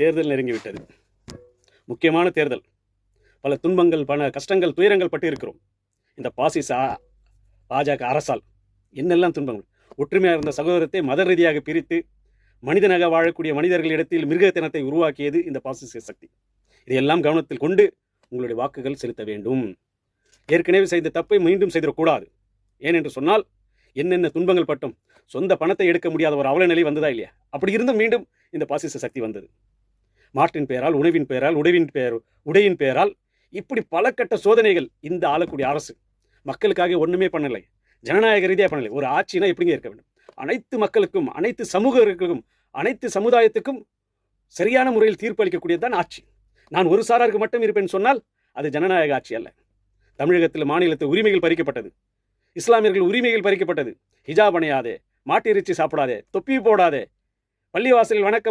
தேர்தல் நெருங்கிவிட்டது. முக்கியமான தேர்தல். பல துன்பங்கள், பல கஷ்டங்கள், துயரங்கள் பட்டு இருக்கிறோம். இந்த பாசிச பாஜக அரசால் என்னெல்லாம் துன்பங்கள். ஒற்றுமையாக இருந்த சகோதரத்தை மத ரீதியாக பிரித்து மனிதனாக வாழக்கூடிய மனிதர்களிடத்தில் மிருகத்தனத்தை உருவாக்கியது இந்த பாசிச சக்தி. இதையெல்லாம் கவனத்தில் கொண்டு உங்களுடைய வாக்குகள் செலுத்த வேண்டும். ஏற்கனவே செய்த தப்பை மீண்டும் செய்திடக்கூடாது. ஏனென்று சொன்னால் என்னென்ன துன்பங்கள் பட்டும் சொந்த பணத்தை எடுக்க முடியாத ஒரு அவல நிலை வந்ததா இல்லையா? அப்படி இருந்தும் மீண்டும் இந்த பாசிச சக்தி வந்தது. மாற்றின் பெயரால், உணவின் பெயரால், உடையின் பெயரால் இப்படி பல கட்ட சோதனைகள். இந்த ஆளக்கூடிய அரசு மக்களுக்காக ஒன்றுமே பண்ணலை, ஜனநாயக ரீதியாக பண்ணலை. ஒரு ஆட்சினா எப்படிங்க இருக்க வேண்டும்? அனைத்து மக்களுக்கும், அனைத்து சமூகங்களுக்கும், அனைத்து சமுதாயத்துக்கும் சரியான முறையில் தீர்ப்பு அளிக்கக்கூடியதுதான் ஆட்சி. நான் ஒரு சாராருக்கு மட்டும் இருப்பேன் சொன்னால் அது ஜனநாயக ஆட்சி அல்ல. தமிழகத்தில் மாநிலத்தில் உரிமைகள் பறிக்கப்பட்டது, இஸ்லாமியர்கள் உரிமைகள் பறிக்கப்பட்டது. ஹிஜாப் அணியாதே, மாட்டு இறைச்சி சாப்பிடாதே, தொப்பி போடாதே, பள்ளிவாசலில் வணக்கம்